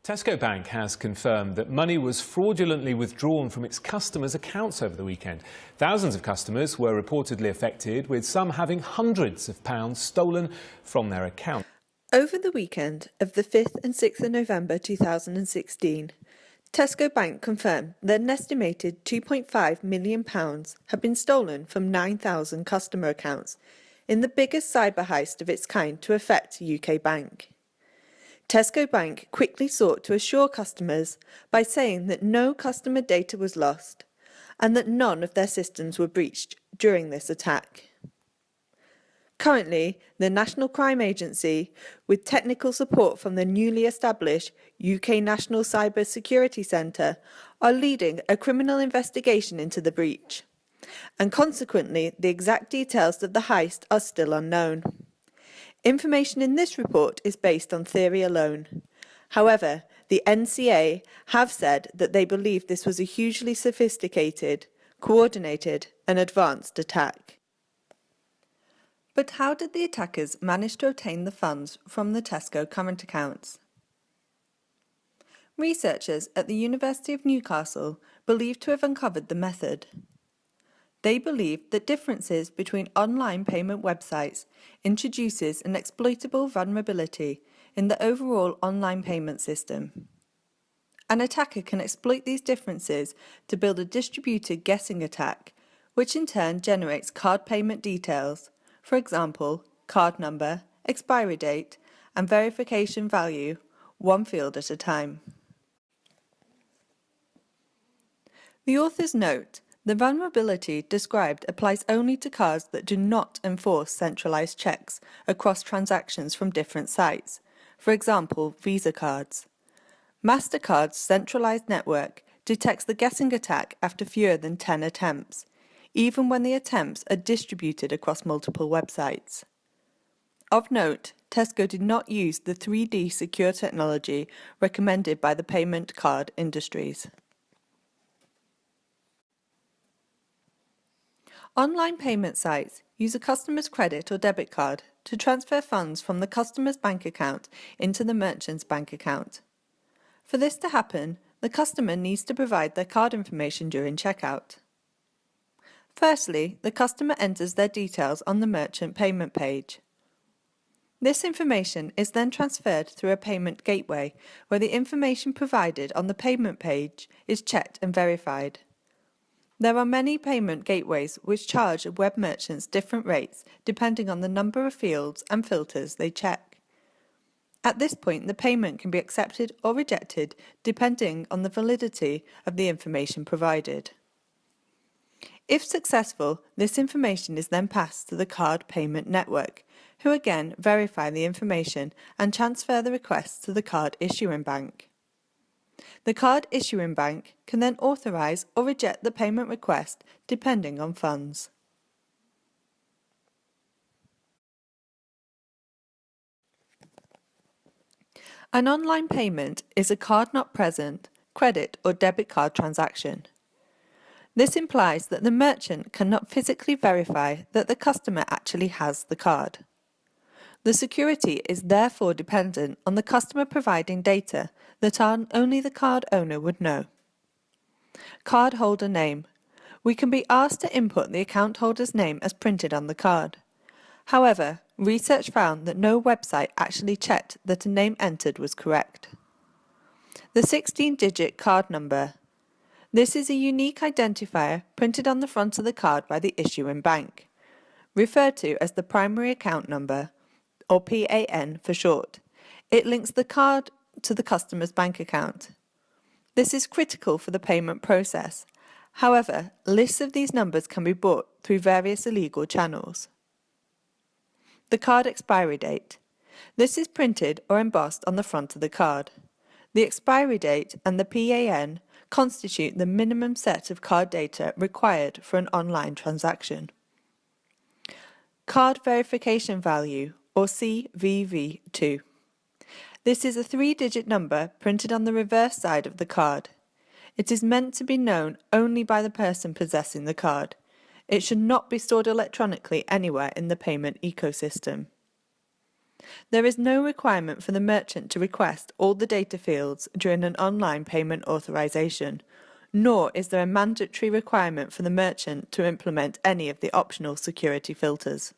Tesco Bank has confirmed that money was fraudulently withdrawn from its customers' accounts over the weekend. Thousands of customers were reportedly affected, with some having hundreds of pounds stolen from their account. Over the weekend of the 5th and 6th of November 2016, Tesco Bank confirmed that an estimated £2.5 million had been stolen from 9,000 customer accounts in the biggest cyber heist of its kind to affect a UK bank. Tesco Bank quickly sought to assure customers by saying that no customer data was lost and that none of their systems were breached during this attack. Currently, the National Crime Agency, with technical support from the newly established UK National Cyber Security Centre, are leading a criminal investigation into the breach, and consequently the exact details of the heist are still unknown. Information in this report is based on theory alone. However, the NCA have said that they believe this was a hugely sophisticated, coordinated and advanced attack. But how did the attackers manage to obtain the funds from the Tesco current accounts? Researchers at the University of Newcastle believe to have uncovered the method. They believe that differences between online payment websites introduces an exploitable vulnerability in the overall online payment system. An attacker can exploit these differences to build a distributed guessing attack, which in turn generates card payment details, for example, card number, expiry date, and verification value, one field at a time. The authors note the vulnerability described applies only to cards that do not enforce centralized checks across transactions from different sites, for example, Visa cards. MasterCard's centralized network detects the guessing attack after fewer than 10 attempts, even when the attempts are distributed across multiple websites. Of note, Tesco did not use the 3D secure technology recommended by the payment card industries. Online payment sites use a customer's credit or debit card to transfer funds from the customer's bank account into the merchant's bank account. For this to happen, the customer needs to provide their card information during checkout. Firstly, the customer enters their details on the merchant payment page. This information is then transferred through a payment gateway where the information provided on the payment page is checked and verified. There are many payment gateways which charge web merchants different rates depending on the number of fields and filters they check. At this point, the payment can be accepted or rejected depending on the validity of the information provided. If successful, this information is then passed to the card payment network, who again verify the information and transfer the request to the card issuing bank. The card issuing bank can then authorise or reject the payment request depending on funds. An online payment is a card not present, credit or debit card transaction. This implies that the merchant cannot physically verify that the customer actually has the card. The security is therefore dependent on the customer providing data that only the card owner would know. Card holder name. We can be asked to input the account holder's name as printed on the card. However, research found that no website actually checked that a name entered was correct. The 16-digit card number. This is a unique identifier printed on the front of the card by the issuing bank, referred to as the primary account number, or PAN for short. It links the card to the customer's bank account. This is critical for the payment process. However, lists of these numbers can be bought through various illegal channels. The card expiry date. This is printed or embossed on the front of the card. The expiry date and the PAN constitute the minimum set of card data required for an online transaction. Card verification value, or CVV2. This is a 3-digit number printed on the reverse side of the card. It is meant to be known only by the person possessing the card. It should not be stored electronically anywhere in the payment ecosystem. There is no requirement for the merchant to request all the data fields during an online payment authorization, nor is there a mandatory requirement for the merchant to implement any of the optional security filters.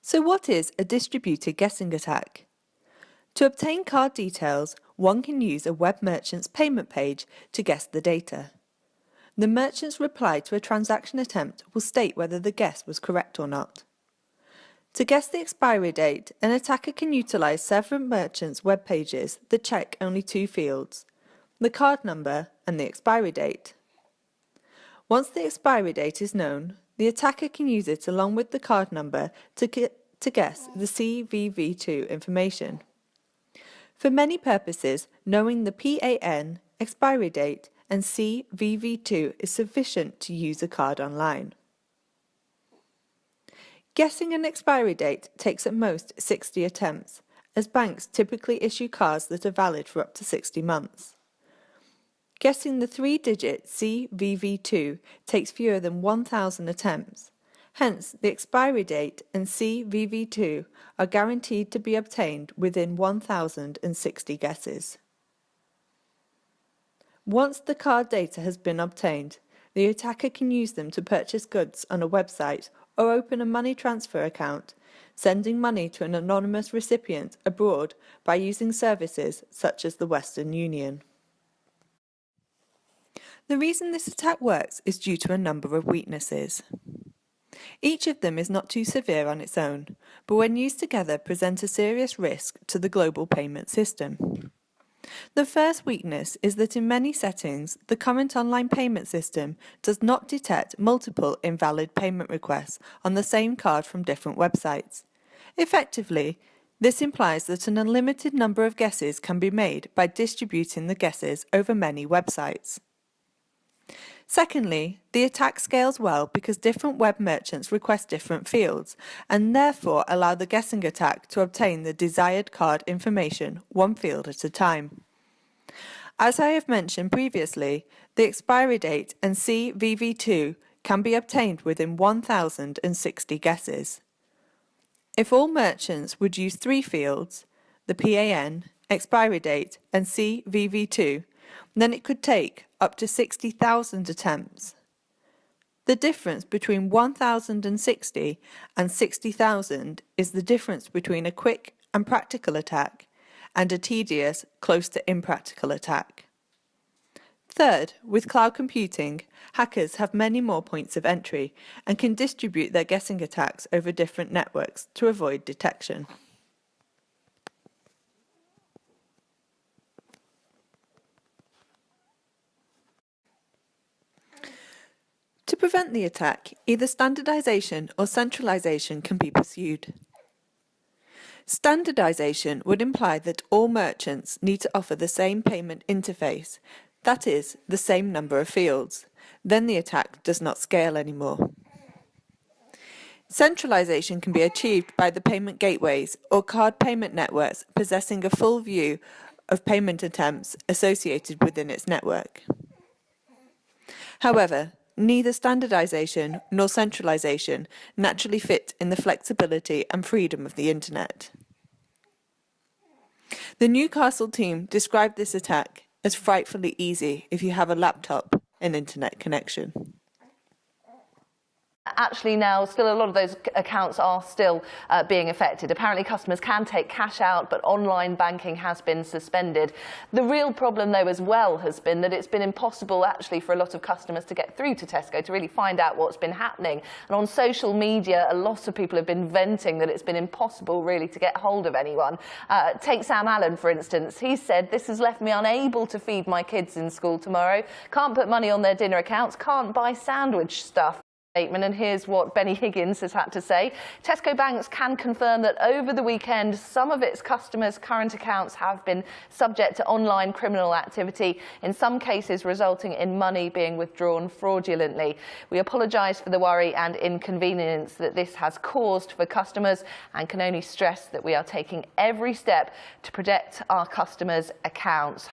So what is a distributed guessing attack? To obtain card details, one can use a web merchant's payment page to guess the data. The merchant's reply to a transaction attempt will state whether the guess was correct or not. To guess the expiry date, an attacker can utilize several merchants' web pages that check only two fields, the card number and the expiry date. Once the expiry date is known, the attacker can use it along with the card number to guess the CVV2 information. For many purposes, knowing the PAN, expiry date, and CVV2 is sufficient to use a card online. Guessing an expiry date takes at most 60 attempts, as banks typically issue cards that are valid for up to 60 months. Guessing the three-digit CVV2 takes fewer than 1,000 attempts. Hence, the expiry date and CVV2 are guaranteed to be obtained within 1,060 guesses. Once the card data has been obtained, the attacker can use them to purchase goods on a website or open a money transfer account, sending money to an anonymous recipient abroad by using services such as the Western Union. The reason this attack works is due to a number of weaknesses. Each of them is not too severe on its own, but when used together present a serious risk to the global payment system. The first weakness is that in many settings, the current online payment system does not detect multiple invalid payment requests on the same card from different websites. Effectively, this implies that an unlimited number of guesses can be made by distributing the guesses over many websites. Secondly, the attack scales well because different web merchants request different fields and therefore allow the guessing attack to obtain the desired card information one field at a time. As I have mentioned previously, the expiry date and CVV2 can be obtained within 1,060 guesses. If all merchants would use three fields, the PAN, expiry date and CVV2, then it could take up to 60,000 attempts. The difference between 1,060 and 60,000 is the difference between a quick and practical attack and a tedious, close to impractical attack. Third, with cloud computing, hackers have many more points of entry and can distribute their guessing attacks over different networks to avoid detection. To prevent the attack, either standardization or centralization can be pursued. Standardization would imply that all merchants need to offer the same payment interface, that is, the same number of fields. Then the attack does not scale anymore. Centralization can be achieved by the payment gateways or card payment networks possessing a full view of payment attempts associated within its network. However, neither standardization nor centralization naturally fit in the flexibility and freedom of the Internet. The Newcastle team described this attack as frightfully easy if you have a laptop and internet connection. Actually now, still a lot of those accounts are still being affected. Apparently customers can take cash out, but online banking has been suspended. The real problem though as well has been that it's been impossible actually for a lot of customers to get through to Tesco to really find out what's been happening. And on social media, a lot of people have been venting that it's been impossible really to get hold of anyone. Take Sam Allen, for instance. He said, "This has left me unable to feed my kids in school tomorrow, can't put money on their dinner accounts, can't buy sandwich stuff." And here's what Benny Higgins has had to say. Tesco Banks can confirm that over the weekend, some of its customers' current accounts have been subject to online criminal activity, in some cases resulting in money being withdrawn fraudulently. We apologise for the worry and inconvenience that this has caused for customers and can only stress that we are taking every step to protect our customers' accounts.